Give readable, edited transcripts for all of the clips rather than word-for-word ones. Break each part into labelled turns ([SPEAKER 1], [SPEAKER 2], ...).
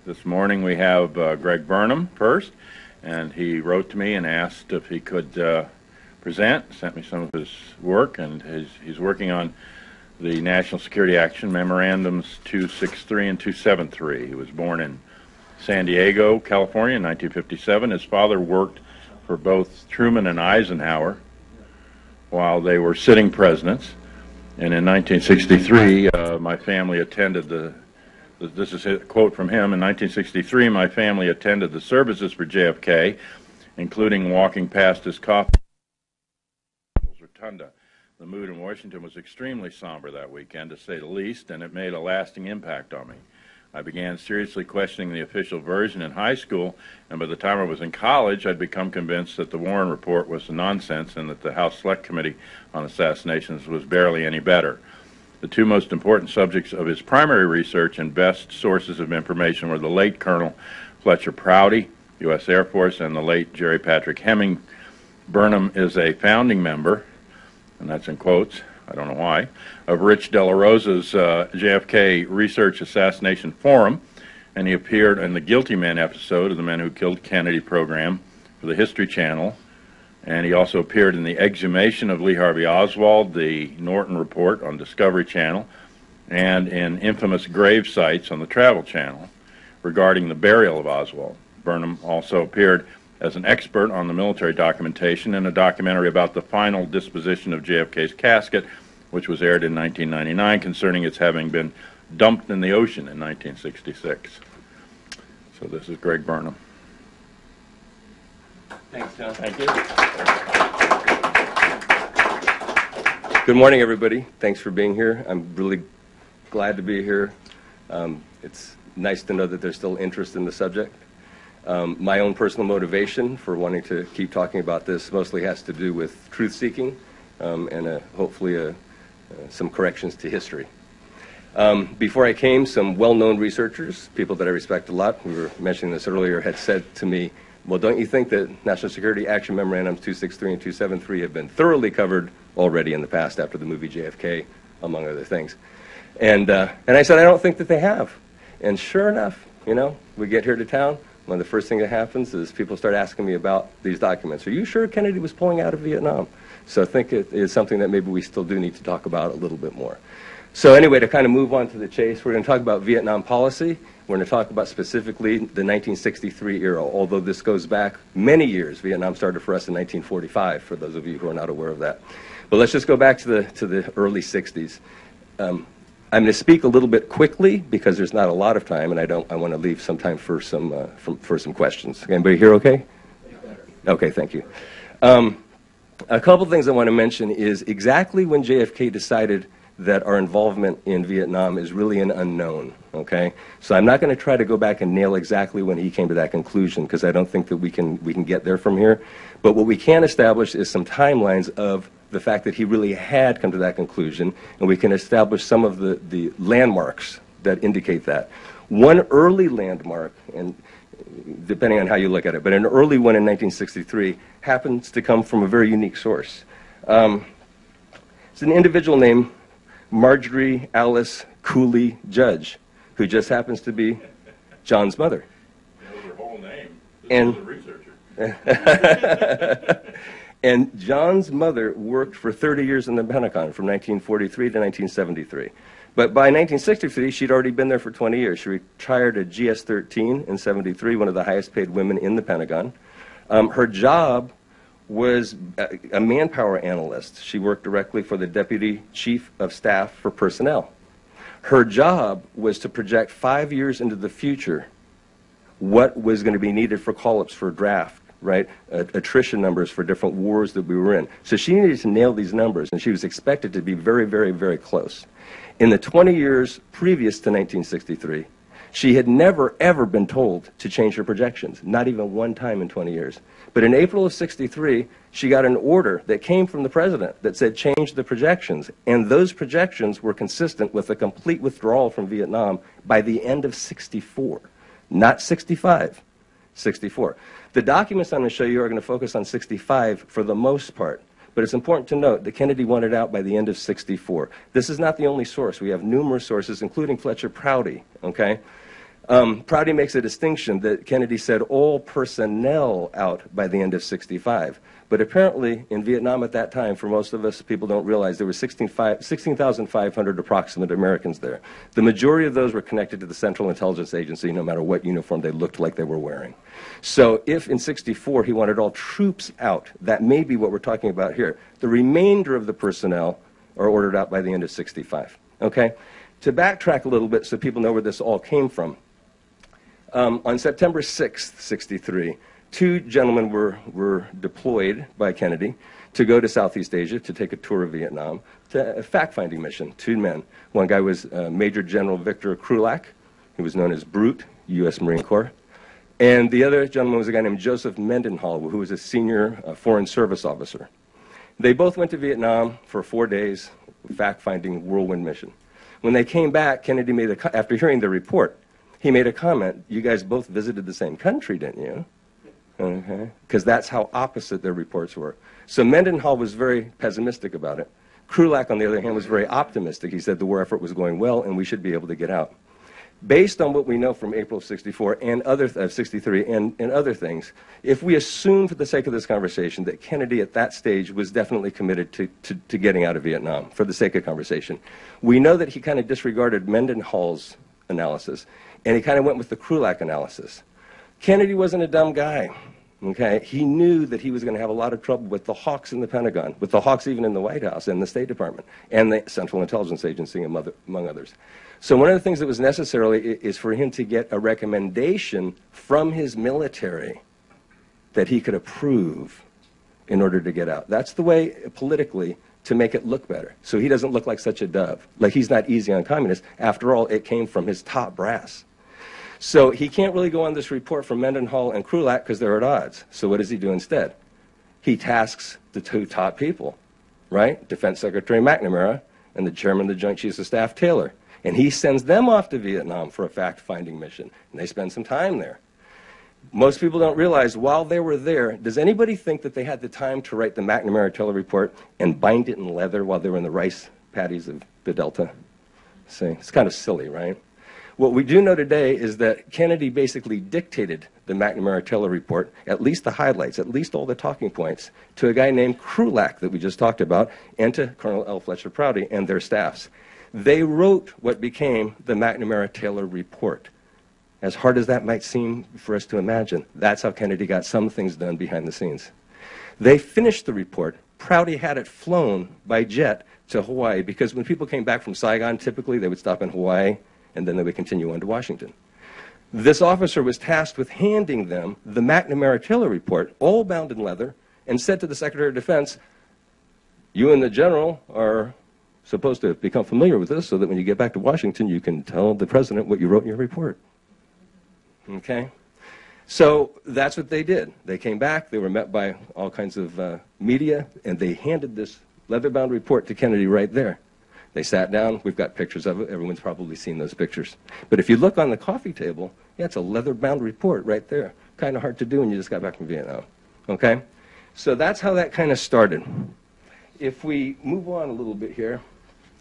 [SPEAKER 1] This morning we have Greg Burnham first, and he wrote to me and asked if he could present, sent me some of his work, and he's working on the National Security Action Memorandums 263 and 273. He was born in San Diego, California in 1957. His father worked for both Truman and Eisenhower while they were sitting presidents. And in 1963, my family attended this is a quote from him, in 1963, my family attended the services for JFK, including walking past his coffin rotunda. The mood in Washington was extremely somber that weekend, to say the least, and it made a lasting impact on me. I began seriously questioning the official version in high school, and by the time I was in college, I'd become convinced that the Warren Report was nonsense and that the House Select Committee on Assassinations was barely any better. The two most important subjects of his primary research and best sources of information were the late Colonel Fletcher Prouty, U.S. Air Force, and the late Jerry Patrick Hemming. Burnham is a founding member, and that's in quotes, I don't know why, of Rich De La Rosa's JFK Research Assassination Forum, and he appeared in the Guilty Men episode of The Men Who Killed Kennedy program for the History Channel, and he also appeared in the exhumation of Lee Harvey Oswald, the Norton Report on Discovery Channel, and in infamous grave sites on the Travel Channel regarding the burial of Oswald. Burnham also appeared as an expert on the military documentation in a documentary about the final disposition of JFK's casket, which was aired in 1999, concerning its having been dumped in the ocean in 1966. So this is Greg Burnham.
[SPEAKER 2] Thanks, John.
[SPEAKER 1] Thank you.
[SPEAKER 2] Good morning, everybody. Thanks for being here. I'm really glad to be here. It's nice to know that there's still interest in the subject. My own personal motivation for wanting to keep talking about this mostly has to do with truth-seeking and hopefully some corrections to history. Before I came, some well-known researchers, people that I respect a lot, we were mentioning this earlier, had said to me, well, don't you think that National Security Action Memorandums 263 and 273 have been thoroughly covered already in the past after the movie JFK, among other things? And I said, I don't think that they have. And sure enough, you know, we get here to town, one of the first things that happens is people start asking me about these documents. Are you sure Kennedy was pulling out of Vietnam? So I think it is something that maybe we still do need to talk about a little bit more. So anyway, to kind of move on to the chase, we're going to talk about Vietnam policy. We're going to talk about specifically the 1963 era, although this goes back many years. Vietnam started for us in 1945, for those of you who are not aware of that. But let's just go back to the early 60s. I'm going to speak a little bit quickly because there's not a lot of time, and I want to leave some time for some questions. Anybody here okay? Okay, thank you. A couple things I want to mention is exactly when JFK decided that our involvement in Vietnam is really an unknown, okay? So I'm not going to try to go back and nail exactly when he came to that conclusion because I don't think that we can get there from here. But what we can establish is some timelines of the fact that he really had come to that conclusion, and we can establish some of the landmarks that indicate that. One early landmark, and depending on how you look at it, but an early one in 1963 happens to come from a very unique source. It's an individual named Marjorie Alice Cooley Judge, who just happens to be John's mother.
[SPEAKER 1] That was her whole name.
[SPEAKER 2] And
[SPEAKER 1] the researcher.
[SPEAKER 2] And John's mother worked for 30 years in the Pentagon, from 1943 to 1973. But by 1963, she'd already been there for 20 years. She retired at GS-13 in 73, one of the highest paid women in the Pentagon. Her job was a manpower analyst. She worked directly for the Deputy Chief of Staff for Personnel. Her job was to project 5 years into the future what was going to be needed for call-ups for draft, right? Attrition numbers for different wars that we were in. So she needed to nail these numbers, and she was expected to be very, very, very close. In the 20 years previous to 1963, she had never, ever been told to change her projections, not even one time in 20 years. But in April of 63, she got an order that came from the president that said change the projections, and those projections were consistent with a complete withdrawal from Vietnam by the end of 64, not 65, 64. The documents I'm going to show you are going to focus on 65 for the most part, but it's important to note that Kennedy wanted out by the end of 64. This is not the only source. We have numerous sources, including Fletcher Prouty, okay? Prouty makes a distinction that Kennedy said all personnel out by the end of 65. But apparently, in Vietnam at that time, for most of us, people don't realize there were 16,500 approximate Americans there. The majority of those were connected to the Central Intelligence Agency, no matter what uniform they looked like they were wearing. So if in 64 he wanted all troops out, that may be what we're talking about here. The remainder of the personnel are ordered out by the end of 65. Okay? To backtrack a little bit so people know where this all came from, on September 6th, 63, two gentlemen were deployed by Kennedy to go to Southeast Asia to take a tour of Vietnam, to a fact-finding mission, two men. One guy was Major General Victor Krulak, who was known as Brute, U.S. Marine Corps. And the other gentleman was a guy named Joseph Mendenhall, who was a senior Foreign Service officer. They both went to Vietnam for 4 days, fact-finding whirlwind mission. When they came back, Kennedy made after hearing the report, he made a comment, "You guys both visited the same country, didn't you?" Okay, because that's how opposite their reports were. So Mendenhall was very pessimistic about it. Krulak, on the other hand, was very optimistic. He said the war effort was going well and we should be able to get out. Based on what we know from April of 64 and 63 and other things, if we assume for the sake of this conversation that Kennedy at that stage was definitely committed to getting out of Vietnam, for the sake of conversation, we know that he kind of disregarded Mendenhall's analysis and he kind of went with the Krulak analysis. Kennedy wasn't a dumb guy. Okay? He knew that he was going to have a lot of trouble with the hawks in the Pentagon, with the hawks even in the White House and the State Department, and the Central Intelligence Agency, among others. So one of the things that was necessary is for him to get a recommendation from his military that he could approve in order to get out. That's the way, politically, to make it look better. So he doesn't look like such a dove. Like he's not easy on communists. After all, it came from his top brass. So he can't really go on this report from Mendenhall and Krulak because they're at odds. So what does he do instead? He tasks the two top people, right? Defense Secretary McNamara and the chairman of the Joint Chiefs of Staff, Taylor. And he sends them off to Vietnam for a fact-finding mission. And they spend some time there. Most people don't realize while they were there, does anybody think that they had the time to write the McNamara-Taylor report and bind it in leather while they were in the rice paddies of the Delta? See, it's kind of silly, right? What we do know today is that Kennedy basically dictated the McNamara-Taylor report, at least the highlights, at least all the talking points, to a guy named Krulak that we just talked about, and to Colonel L. Fletcher Prouty and their staffs. They wrote what became the McNamara-Taylor report. As hard as that might seem for us to imagine, that's how Kennedy got some things done behind the scenes. They finished the report. Prouty had it flown by jet to Hawaii, because when people came back from Saigon, typically they would stop in Hawaii, and then they would continue on to Washington. This officer was tasked with handing them the McNamara-Taylor report, all bound in leather, and said to the Secretary of Defense, "You and the general are supposed to become familiar with this so that when you get back to Washington, you can tell the president what you wrote in your report." Okay? So that's what they did. They came back, they were met by all kinds of media, and they handed this leather-bound report to Kennedy right there. They sat down. We've got pictures of it. Everyone's probably seen those pictures. But if you look on the coffee table, yeah, it's a leather-bound report right there. Kind of hard to do when you just got back from Vietnam. Okay? So that's how that kind of started. If we move on a little bit here,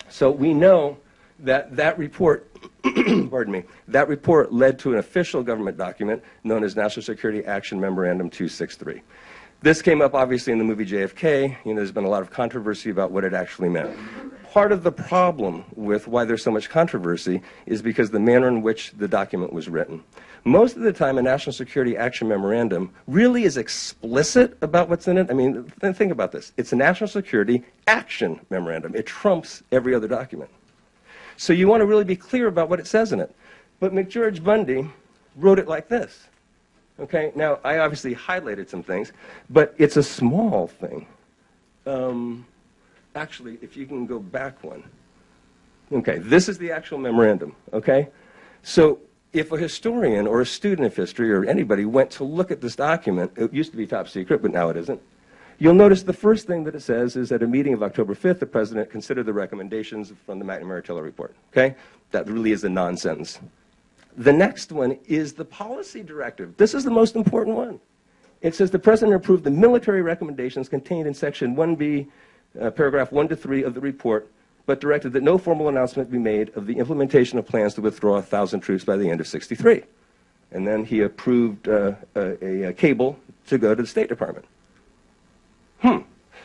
[SPEAKER 2] so we know that that report, pardon me, that report led to an official government document known as National Security Action Memorandum 263. This came up, obviously, in the movie JFK. You know, there's been a lot of controversy about what it actually meant. Part of the problem with why there's so much controversy is because the manner in which the document was written. Most of the time, a National Security Action Memorandum really is explicit about what's in it. I mean, think about this. It's a National Security Action Memorandum. It trumps every other document. So you want to really be clear about what it says in it. But McGeorge Bundy wrote it like this. Okay, now I obviously highlighted some things, but it's a small thing. Actually, if you can go back one. Okay, this is the actual memorandum, okay? So if a historian or a student of history or anybody went to look at this document, it used to be top secret, but now it isn't, you'll notice the first thing that it says is at a meeting of October 5th, the president considered the recommendations from the McNamara-Taylor report, okay? That really is a non-sentence. The next one is the policy directive. This is the most important one. It says the president approved the military recommendations contained in section 1B, paragraph 1 to 3 of the report but directed that no formal announcement be made of the implementation of plans to withdraw 1,000 troops by the end of '63. And then he approved a cable to go to the State Department.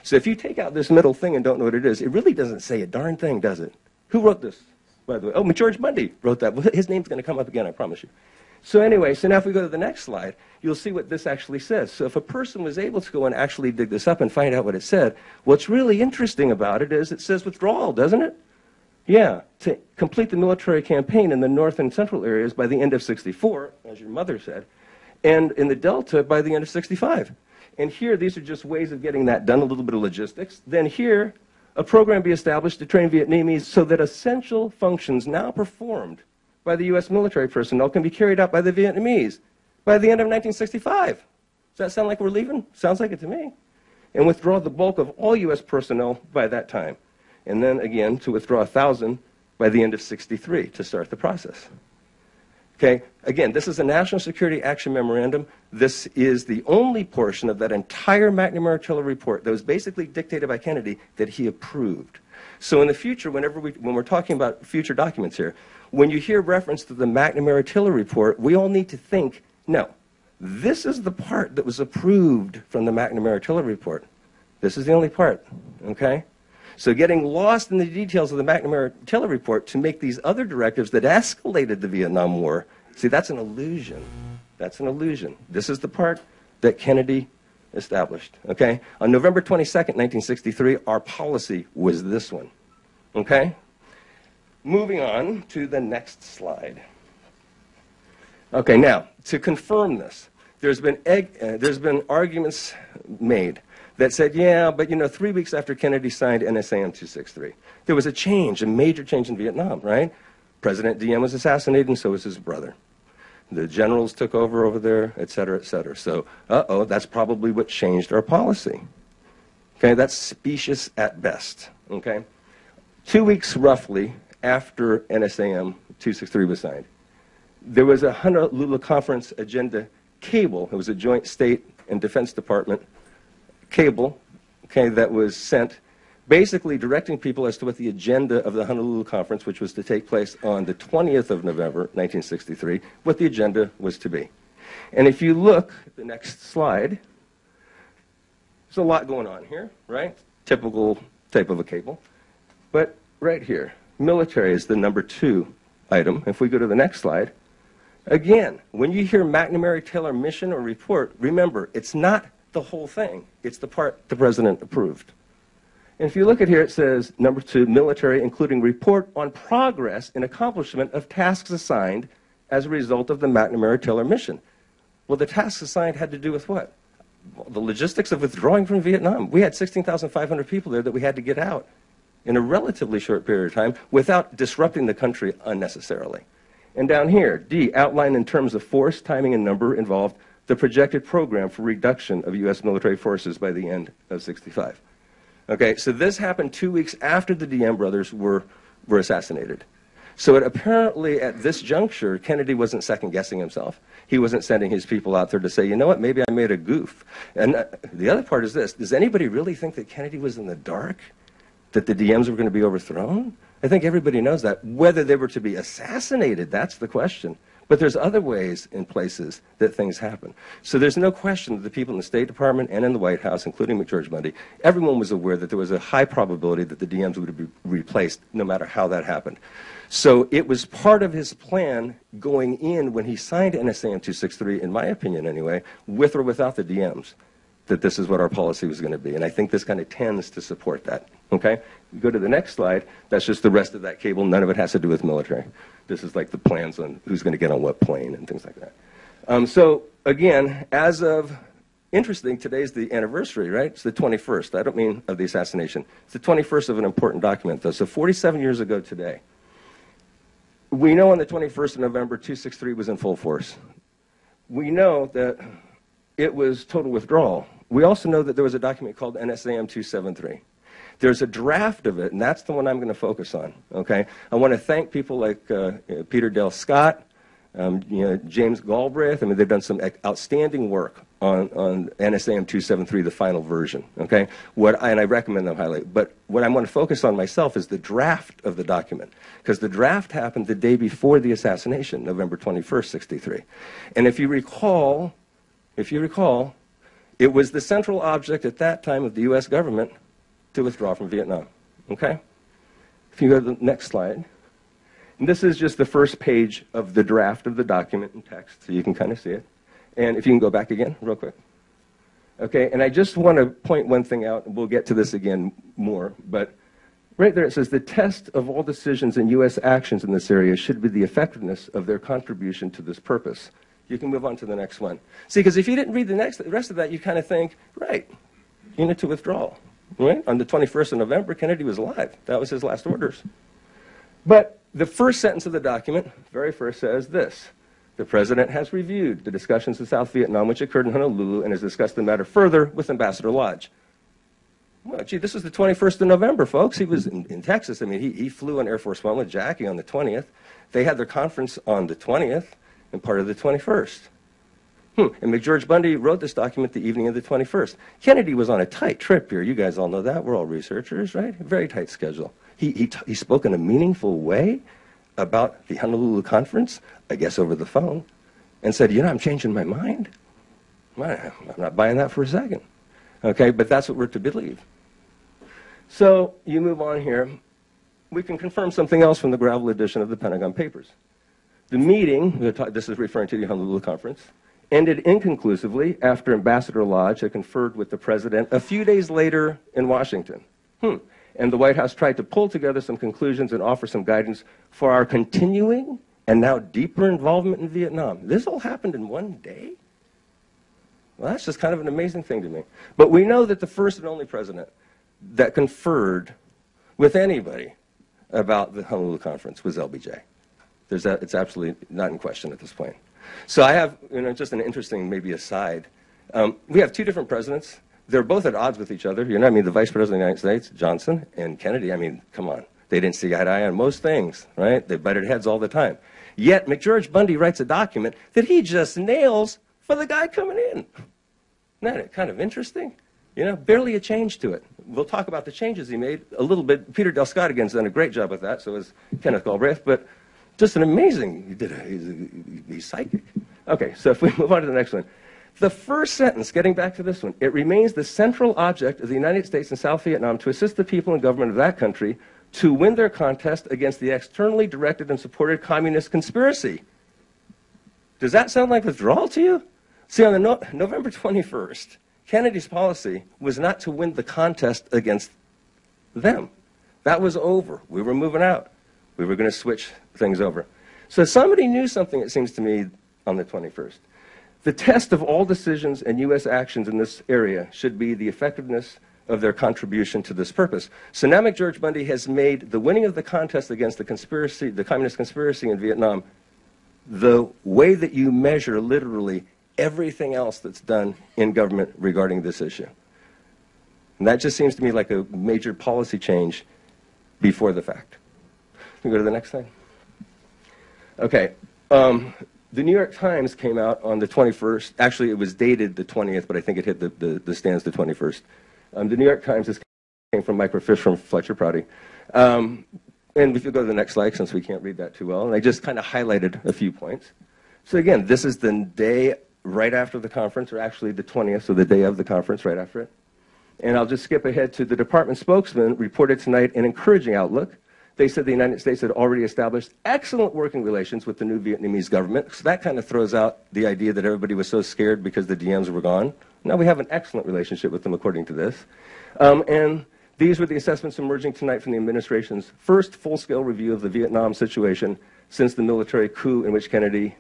[SPEAKER 2] So if you take out this middle thing and don't know what it is, it really doesn't say a darn thing, does it? Who wrote this, by the way? Oh, George Bundy wrote that. Well, his name's going to come up again, I promise you. So anyway, so now if we go to the next slide, you'll see what this actually says. So if a person was able to go and actually dig this up and find out what it said, what's really interesting about it is it says withdrawal, doesn't it? Yeah, to complete the military campaign in the north and central areas by the end of '64, as your mother said, and in the Delta by the end of '65. And here, these are just ways of getting that done, a little bit of logistics. Then here, a program be established to train Vietnamese so that essential functions now performed by the U.S. military personnel can be carried out by the Vietnamese by the end of 1965. Does that sound like we're leaving? Sounds like it to me. And withdraw the bulk of all U.S. personnel by that time. And then again, to withdraw 1,000 by the end of '63 to start the process. Okay, again, this is a National Security Action Memorandum. This is the only portion of that entire McNamara-Tiller report that was basically dictated by Kennedy that he approved. So in the future, when we're talking about future documents here, when you hear reference to the McNamara-Tiller report, we all need to think, no, this is the part that was approved from the McNamara-Tiller report. This is the only part, okay? So getting lost in the details of the McNamara-Tiller report to make these other directives that escalated the Vietnam War, see, that's an illusion. That's an illusion. This is the part that Kennedy established, okay? On November 22nd, 1963, our policy was this one, okay? Moving on to the next slide. Okay, now, to confirm this, there's been arguments made that said, yeah, but 3 weeks after Kennedy signed NSAM 263, there was a change, a major change in Vietnam, right? President Diem was assassinated, and so was his brother. The generals took over there, et cetera, et cetera. So, that's probably what changed our policy. Okay, that's specious at best, okay? 2 weeks, roughly, after NSAM 263 was signed, there was a Honolulu Conference agenda cable. It was a joint State and Defense Department cable, okay, that was sent basically directing people as to what the agenda of the Honolulu Conference, which was to take place on the 20th of November, 1963, what the agenda was to be. And if you look at the next slide, there's a lot going on here, right? Typical type of a cable. But right here, military is the number 2 item. If we go to the next slide, again, when you hear McNamara-Taylor mission or report, remember, it's not the whole thing. It's the part the president approved. And if you look at here, it says, number 2, military, including report on progress in accomplishment of tasks assigned as a result of the McNamara-Taylor mission. Well, the tasks assigned had to do with what? Well, the logistics of withdrawing from Vietnam. We had 16,500 people there that we had to get out in a relatively short period of time without disrupting the country unnecessarily. And down here, D, outline in terms of force, timing, and number involved the projected program for reduction of U.S. military forces by the end of '65. Okay, so this happened 2 weeks after the Diem brothers were assassinated. So apparently at this juncture, Kennedy wasn't second-guessing himself. He wasn't sending his people out there to say, you know what, maybe I made a goof. And the other part is this. Does anybody really think that Kennedy was in the dark? That the Diems were going to be overthrown? I think everybody knows that. Whether they were to be assassinated, that's the question. But there's other ways in places that things happen. So there's no question that the people in the State Department and in the White House, including McGeorge Bundy, everyone was aware that there was a high probability that the Diems would be replaced no matter how that happened. So it was part of his plan going in when he signed NSAM 263, in my opinion anyway, with or without the Diems, that this is what our policy was going to be. And I think this kind of tends to support that. Okay? You go to the next slide. That's just the rest of that cable. None of it has to do with military. This is like the plans on who's going to get on what plane and things like that. So, again, as of, interesting, today's the anniversary, right? It's the 21st. I don't mean of the assassination. It's the 21st of an important document, though. So 47 years ago today, we know on the 21st of November, 263 was in full force. We know that it was total withdrawal. We also know that there was a document called NSAM 273. There's a draft of it, and that's the one I'm going to focus on, okay? I want to thank people like Peter Dale Scott, James Galbraith. I mean, they've done some outstanding work on NSAM 273, the final version. Okay, and I recommend them highly. But what I want to focus on myself is the draft of the document, because the draft happened the day before the assassination, November 21st, 63. And if you recall, it was the central object at that time of the U.S. government to withdraw from Vietnam. Okay, if you go to the next slide. And this is just the first page of the draft of the document in text, so you can kind of see it. And if you can go back again, real quick. Okay, and I just want to point one thing out, and we'll get to this again more, but right there it says, the test of all decisions and U.S. actions in this area should be the effectiveness of their contribution to this purpose. You can move on to the next one. See, because if you didn't read the rest of that, you kind of think, right, unit to withdrawal. Right? On the 21st of November, Kennedy was alive. That was his last orders. But the first sentence of the document, very first, says this: the President has reviewed the discussions in South Vietnam which occurred in Honolulu and has discussed the matter further with Ambassador Lodge. Well, gee, this was the 21st of November, folks. He was in Texas. I mean, he flew on Air Force One with Jackie on the 20th. They had their conference on the 20th and part of the 21st. And McGeorge Bundy wrote this document the evening of the 21st. Kennedy was on a tight trip here. You guys all know that. We're all researchers, right? A very tight schedule. He spoke in a meaningful way about the Honolulu conference, I guess over the phone, and said, I'm changing my mind. I'm not buying that for a second. Okay, but that's what we're to believe. So you move on here. We can confirm something else from the Gravel edition of the Pentagon Papers. The meeting, this is referring to the Honolulu conference, ended inconclusively after Ambassador Lodge had conferred with the President a few days later in Washington. And the White House tried to pull together some conclusions and offer some guidance for our continuing and now deeper involvement in Vietnam. This all happened in one day? Well, that's just kind of an amazing thing to me. But we know that the first and only president that conferred with anybody about the Honolulu conference was LBJ. It's absolutely not in question at this point. So I have, just an interesting maybe aside. We have two different presidents. They're both at odds with each other. I mean, the Vice President of the United States, Johnson, and Kennedy, I mean, come on. They didn't see eye to eye on most things, right? They butted heads all the time. Yet McGeorge Bundy writes a document that he just nails for the guy coming in. Isn't that kind of interesting? Barely a change to it. We'll talk about the changes he made a little bit. Peter Del Scottigan's done a great job with that, so has Kenneth Galbraith, but just an amazing, he's psychic. Okay, so if we move on to the next one. The first sentence, getting back to this one, it remains the central object of the United States and South Vietnam to assist the people and government of that country to win their contest against the externally directed and supported communist conspiracy. Does that sound like withdrawal to you? See, on the November 21st, Kennedy's policy was not to win the contest against them. That was over. We were moving out. We were going to switch things over. So somebody knew something, it seems to me, on the 21st. The test of all decisions and U.S. actions in this area should be the effectiveness of their contribution to this purpose. So now McGeorge Bundy has made the winning of the contest against the conspiracy, the communist conspiracy in Vietnam, the way that you measure literally everything else that's done in government regarding this issue. And that just seems to me like a major policy change before the fact. Can we go to the next slide? Okay. The New York Times came out on the 21st. Actually, it was dated the 20th, but I think it hit the stands the 21st. The New York Times, this came from microfiche from Fletcher Prouty. And if you go to the next slide, since we can't read that too well, and I just kind of highlighted a few points. So again, this is the day right after the conference, or actually the 20th, so the day of the conference, right after it. And I'll just skip ahead to the department spokesman reported tonight an encouraging outlook. They said the United States had already established excellent working relations with the new Vietnamese government. So that kind of throws out the idea that everybody was so scared because the DMs were gone. Now we have an excellent relationship with them, according to this. And these were the assessments emerging tonight from the administration's first full-scale review of the Vietnam situation since the military coup in which DM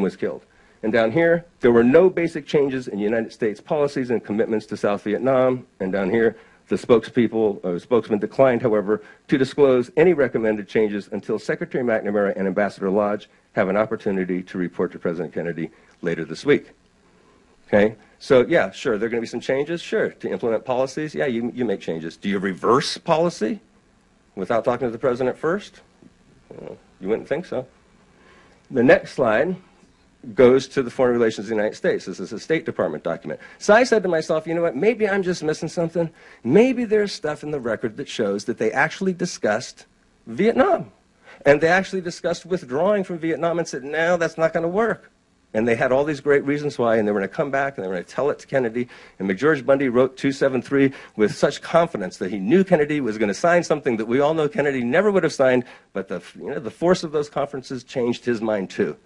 [SPEAKER 2] was killed. And down here, there were no basic changes in United States policies and commitments to South Vietnam. And down here, the spokesman declined, however, to disclose any recommended changes until Secretary McNamara and Ambassador Lodge have an opportunity to report to President Kennedy later this week. Okay? So, yeah, sure, there are going to be some changes. Sure, to implement policies, yeah, you make changes. Do you reverse policy without talking to the President first? You wouldn't think so. The next slide goes to the Foreign Relations of the United States. This is a State Department document. So I said to myself, you know what, maybe I'm just missing something. Maybe there's stuff in the record that shows that they actually discussed Vietnam. And they actually discussed withdrawing from Vietnam and said, no, that's not going to work. And they had all these great reasons why, and they were going to come back and they were going to tell it to Kennedy. And McGeorge Bundy wrote 273 with such confidence that he knew Kennedy was going to sign something that we all know Kennedy never would have signed, but the force of those conferences changed his mind too.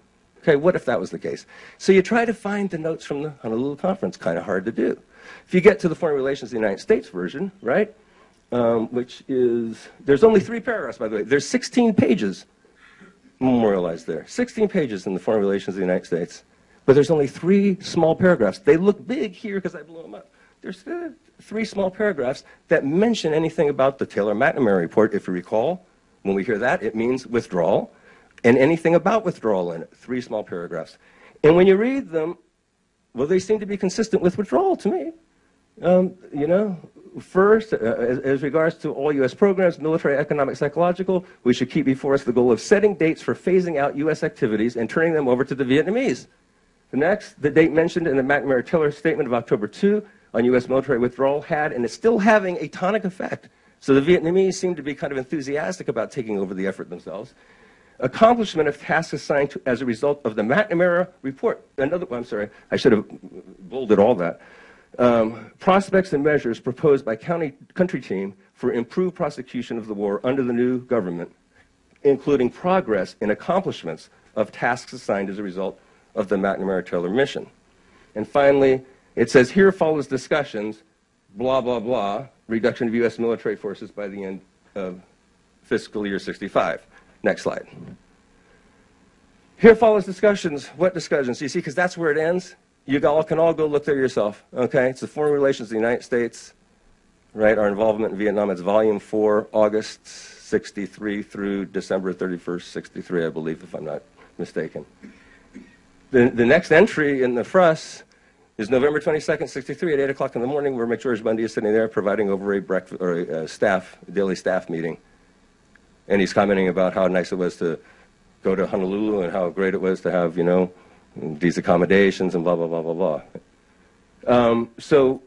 [SPEAKER 2] Okay, what if that was the case? So you try to find the notes from the Honolulu conference, kind of hard to do. If you get to the Foreign Relations of the United States version, right, which is, there's only 3 paragraphs, by the way. There's 16 pages memorialized there. 16 pages in the Foreign Relations of the United States. But there's only 3 small paragraphs. They look big here because I blew them up. There's 3 small paragraphs that mention anything about the Taylor-McNamara report. If you recall, when we hear that, it means withdrawal. And anything about withdrawal in it. 3 small paragraphs. And when you read them, well, they seem to be consistent with withdrawal to me. You know, first, as regards to all U.S. programs, military, economic, psychological, we should keep before us the goal of setting dates for phasing out U.S. activities and turning them over to the Vietnamese. The next, the date mentioned in the McNamara-Taylor statement of October 2 on U.S. military withdrawal had and is still having a tonic effect. So the Vietnamese seem to be kind of enthusiastic about taking over the effort themselves. Accomplishment of tasks assigned as a result of the McNamara report. I'm sorry, I should have bolded all that. Prospects and measures proposed by country team for improved prosecution of the war under the new government, including progress in accomplishments of tasks assigned as a result of the McNamara-Taylor mission. And finally, it says, here follows discussions, blah, blah, blah, reduction of U.S. military forces by the end of fiscal year 65. Next slide. Here follows discussions. What discussions? You see, because that's where it ends. You all can all go look there yourself. Okay, it's the Foreign Relations of the United States, right? Our involvement in Vietnam. It's volume 4, August 63 through December 31st, 63, I believe, if I'm not mistaken. The next entry in the FRUS is November 22nd, 63 at 8 o'clock in the morning, where McGeorge Bundy is sitting there providing over a breakfast or a daily staff meeting. And he's commenting about how nice it was to go to Honolulu and how great it was to have, you know, these accommodations and blah, blah, blah, blah, blah. So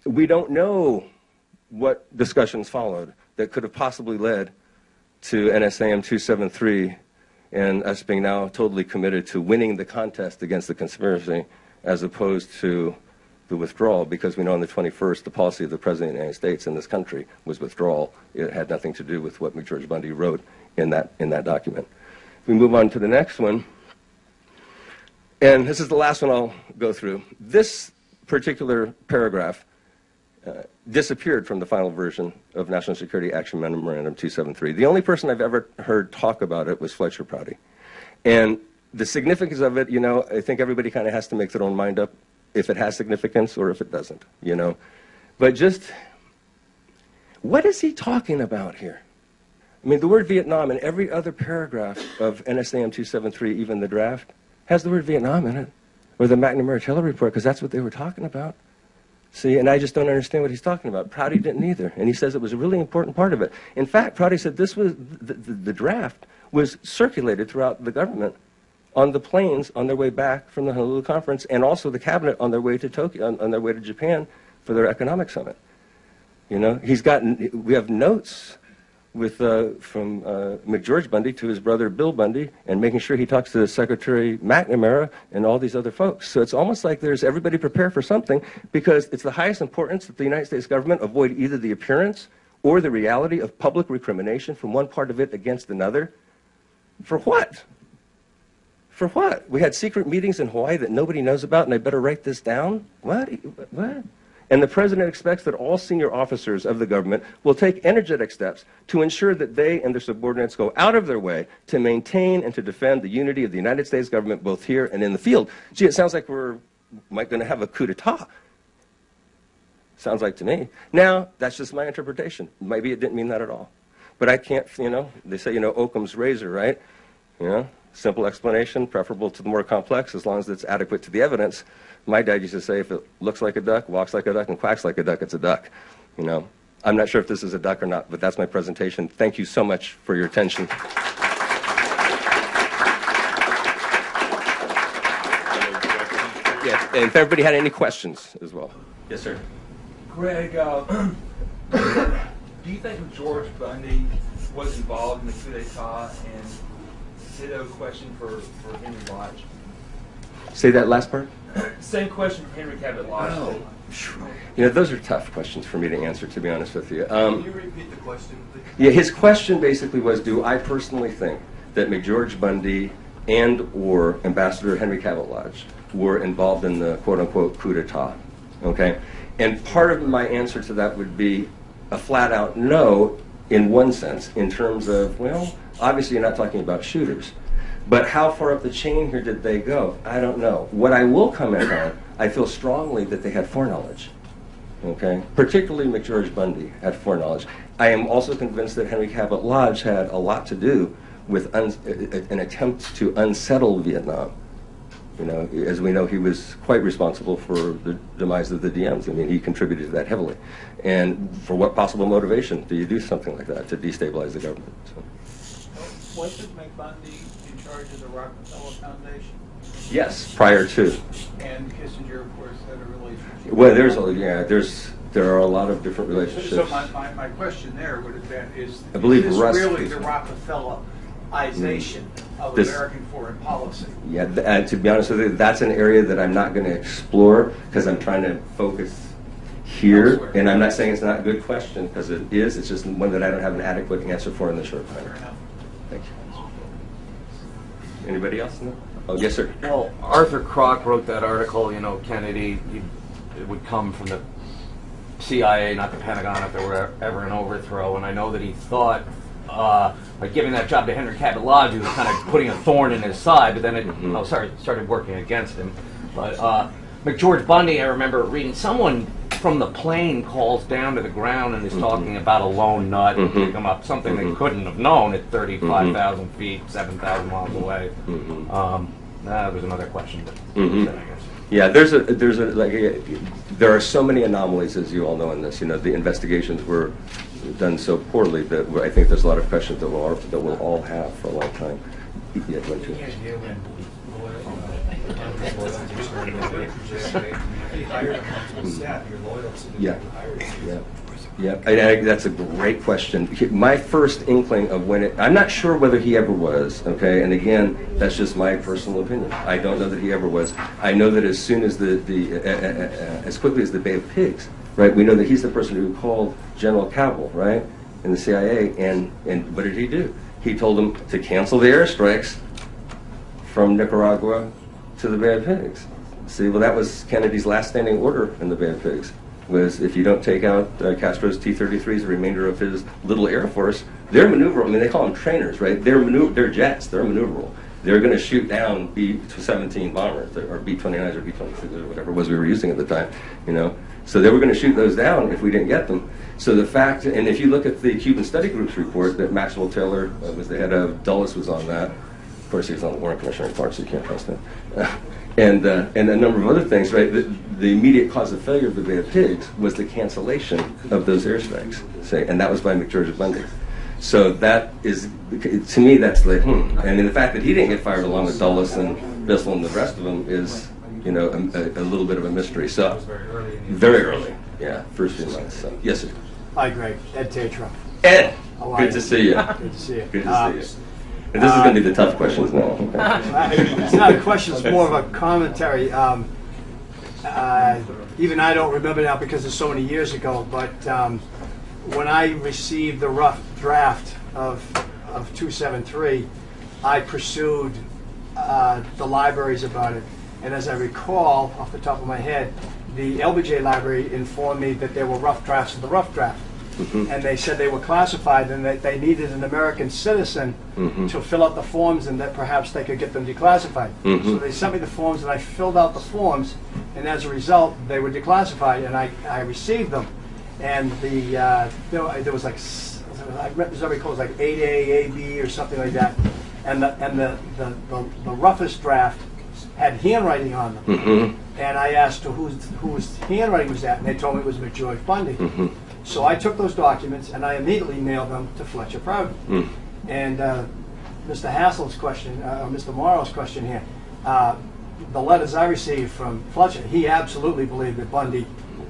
[SPEAKER 2] we don't know what discussions followed that could have possibly led to NSAM 273 and us being now totally committed to winning the contest against the conspiracy as opposed to the withdrawal, because we know on the 21st the policy of the President of the United States in this country was withdrawal. It had nothing to do with what McGeorge Bundy wrote in that document. We move on to the next one. And this is the last one I'll go through. This particular paragraph disappeared from the final version of National Security Action Memorandum 273. The only person I've ever heard talk about it was Fletcher Prouty. And the significance of it, you know, I think everybody kind of has to make their own mind up if it has significance or if it doesn't, you know. But just, what is he talking about here? I mean, the word Vietnam in every other paragraph of NSAM 273, even the draft, has the word Vietnam in it, or the McNamara-Taylor report, because that's what they were talking about. See, and I just don't understand what he's talking about. Prouty didn't either, and he says it was a really important part of it. In fact, Prouty said this was, the draft was circulated throughout the government on the planes on their way back from the Honolulu conference, and also the cabinet on their way to Tokyo, on their way to Japan for their economic summit. You know, we have notes with, from McGeorge Bundy to his brother Bill Bundy, and making sure he talks to Secretary McNamara and all these other folks. So it's almost like there's everybody prepare for something, because it's the highest importance that the United States government avoid either the appearance or the reality of public recrimination from one part of it against another. For what? For what? We had secret meetings in Hawaii that nobody knows about, and I better write this down? What? What? And the President expects that all senior officers of the government will take energetic steps to ensure that they and their subordinates go out of their way to maintain and to defend the unity of the United States government both here and in the field. Gee, it sounds like we're going to have a coup d'etat. Sounds like to me. Now, that's just my interpretation. Maybe it didn't mean that at all. But I can't, you know, they say, you know, Occam's razor, right? You know, simple explanation, preferable to the more complex, as long as it's adequate to the evidence. My dad used to say, if it looks like a duck, walks like a duck, and quacks like a duck, it's a duck. You know, I'm not sure if this is a duck or not, but that's my presentation. Thank you so much for your attention. if everybody had any questions as well. Yes, sir.
[SPEAKER 3] Greg, do you think George Bundy was involved in the coup d'etat? And ditto question for Henry Lodge.
[SPEAKER 2] Say that last part.
[SPEAKER 3] Same question for Henry Cabot Lodge.
[SPEAKER 2] Oh, you know, those are tough questions for me to answer, to be honest with you.
[SPEAKER 4] Can you repeat the question, please?
[SPEAKER 2] Yeah, his question basically was, do I personally think that McGeorge Bundy and or Ambassador Henry Cabot Lodge were involved in the quote-unquote coup d'etat? Okay? And part of my answer to that would be a flat-out no, in one sense, in terms of, well, obviously you're not talking about shooters. But how far up the chain here did they go? I don't know. What I will comment on, I feel strongly that they had foreknowledge. Okay? Particularly McGeorge Bundy had foreknowledge. I am also convinced that Henry Cabot Lodge had a lot to do with an attempt to unsettle Vietnam. You know, as we know, he was quite responsible for the demise of the DMs. I mean, he contributed to that heavily. And for what possible motivation do you do something like that to destabilize the government? So.
[SPEAKER 5] Wasn't McBundy in charge of the Rockefeller Foundation?
[SPEAKER 2] Yes, prior to.
[SPEAKER 5] And Kissinger, of course, had a relationship.
[SPEAKER 2] Well, there are a lot of different relationships.
[SPEAKER 5] So my question there would have been, is
[SPEAKER 2] this
[SPEAKER 5] really the Rockefellerization of American foreign policy?
[SPEAKER 2] Yeah, and to be honest with you, that's an area that I'm not going to explore because I'm trying to focus here. Elsewhere. And I'm not saying it's not a good question, because it is. It's just one that I don't have an adequate answer for in the short time. Thank you. Anybody else? No? Oh, yes, sir.
[SPEAKER 6] Well, Arthur Kroc wrote that article, you know, Kennedy, it would come from the CIA, not the Pentagon, if there were ever an overthrow. And I know that he thought, by giving that job to Henry Cabot Lodge, he was kind of putting a thorn in his side, but then it started working against him. But McGeorge Bundy, I remember reading, someone from the plane calls down to the ground and is talking about a lone nut and pick him up, something they couldn't have known at 35,000 feet, 7,000 miles away. There's another question, but I guess.
[SPEAKER 2] Yeah, there are so many anomalies, as you all know, in this. You know, the investigations were done so poorly that I think there's a lot of questions that we'll all have for a long time. Yeah, go ahead. Yeah. That's a great question. My first inkling of when I'm not sure whether he ever was, okay? And again, that's just my personal opinion. I don't know that he ever was. I know that as soon as as quickly as the Bay of Pigs, right? We know that he's the person who called General Cavill, right? In the CIA, and what did he do? He told them to cancel the airstrikes from Nicaragua to the Bay of Pigs. See, well, that was Kennedy's last standing order in the Bay of Pigs, was if you don't take out Castro's T-33s, the remainder of his little Air Force, they're maneuverable. I mean, they call them trainers, right? They're jets. They're maneuverable. They're going to shoot down B-17 bombers, or B-29s or B-26s or whatever it was we were using at the time, you know. So they were going to shoot those down if we didn't get them. So the fact, and if you look at the Cuban Study Group's report that Maxwell Taylor was the head of, Dulles was on that. Of course, he was on the Warren Commission report, so you can't trust him. And a number of other things, right? The immediate cause of failure of the Bay of Pigs was the cancellation of those airstrikes, say, and that was by McGeorge Bundy. So that is, to me, that's like, I mean, the fact that he didn't get fired along with Dulles and Bissell and the rest of them is, you know, a little bit of a mystery. So very early, yeah, first few months. So yes, sir.
[SPEAKER 5] Hi, Greg. Ed Tatro.
[SPEAKER 2] Ed, good to see you.
[SPEAKER 5] Good to see you.
[SPEAKER 2] Good to see you. And this is going to be the tough questions now.
[SPEAKER 5] It's not a question, it's more of a commentary. Even I don't remember now because it's so many years ago, but when I received the rough draft of 273, I pursued the libraries about it. And as I recall, off the top of my head, the LBJ library informed me that there were rough drafts of the rough draft. And they said they were classified and that they needed an American citizen to fill out the forms and that perhaps they could get them declassified. So they sent me the forms and I filled out the forms, and as a result they were declassified, and I received them. And there was like, as I recall, it was like 8A, AB or something like that. And the roughest draft had handwriting on them. And I asked whose handwriting was that, and they told me it was McGeorge Bundy. So I took those documents and I immediately mailed them to Fletcher Proudman. And Mr. Hassel's question, Mr. Morrow's question here, the letters I received from Fletcher, he absolutely believed that Bundy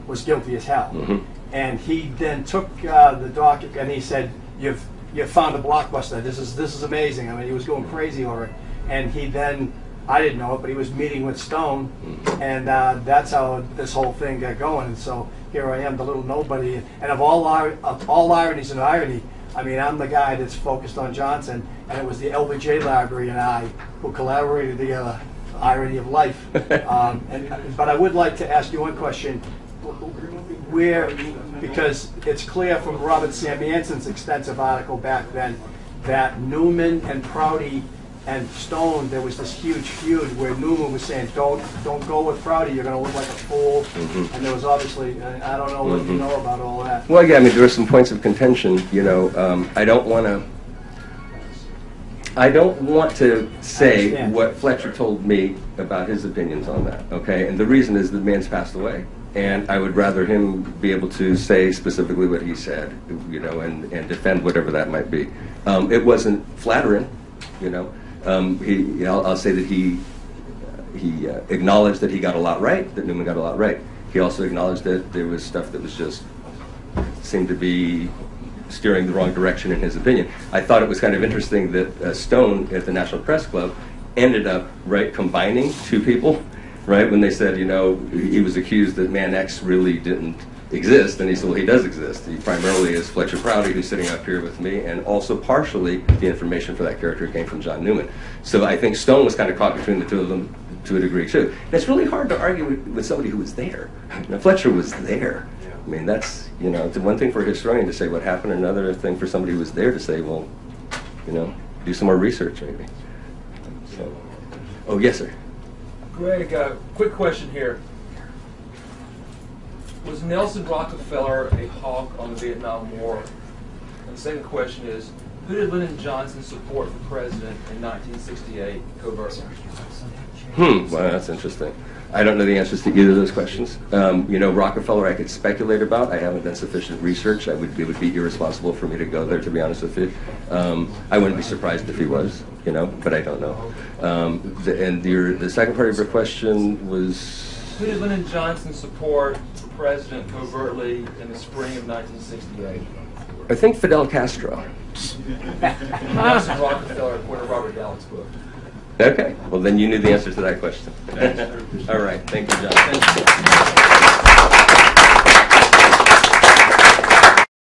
[SPEAKER 5] was guilty as hell. And he then took the document and he said, "You've found a blockbuster. This is amazing." I mean, he was going crazy over it. And he then, I didn't know it, but he was meeting with Stone, and that's how this whole thing got going. And so here I am, the little nobody. And of all ironies and irony, I mean, I'm the guy that's focused on Johnson, and it was the LBJ Library and I who collaborated together. Irony of life. But I would like to ask you one question. Because it's clear from Robert Samianson's extensive article back then that Newman and Prouty and Stone, there was this huge feud where Newman was saying, don't go with Prouty, you're going to look like a fool. And there was obviously, I don't know what you know about all that.
[SPEAKER 2] Well, yeah, I mean, there were some points of contention. You know, I don't want to say what Fletcher told me about his opinions on that, okay? And the reason is the man's passed away. And I would rather him be able to say specifically what he said, you know, and defend whatever that might be. It wasn't flattering, you know. I'll say that he acknowledged that he got a lot right, that Newman got a lot right. He also acknowledged that there was stuff that was just seemed to be steering the wrong direction in his opinion. I thought it was kind of interesting that Stone at the National Press Club ended up combining two people, right, when they said, you know, he was accused that Man X really didn't exist, and he said, well, he does exist. He primarily is Fletcher Prouty, who's sitting up here with me, and also partially the information for that character came from John Newman. So I think Stone was kind of caught between the two of them to a degree too. And it's really hard to argue with somebody who was there. You know, Fletcher was there. I mean, that's, you know, it's one thing for a historian to say what happened, another thing for somebody who was there to say, well, you know, do some more research maybe. So, oh, yes, sir.
[SPEAKER 3] Greg, quick question here. Was Nelson Rockefeller a hawk on the Vietnam War? And the second question is, who did Lyndon Johnson support for president in 1968 covertly?
[SPEAKER 2] Well, that's interesting. I don't know the answers to either of those questions. You know, Rockefeller I could speculate about. I haven't done sufficient research. It would be irresponsible for me to go there, to be honest with you. I wouldn't be surprised if he was, you know, but I don't know. The second part of your question was...
[SPEAKER 3] Who did Lyndon Johnson support for president covertly in the spring of 1968?
[SPEAKER 2] I think Fidel Castro.
[SPEAKER 3] Nelson Rockefeller, according to Robert Dalek's book.
[SPEAKER 2] Okay, well then you knew the answer to that question. All right, thank you, John.
[SPEAKER 3] Thank you.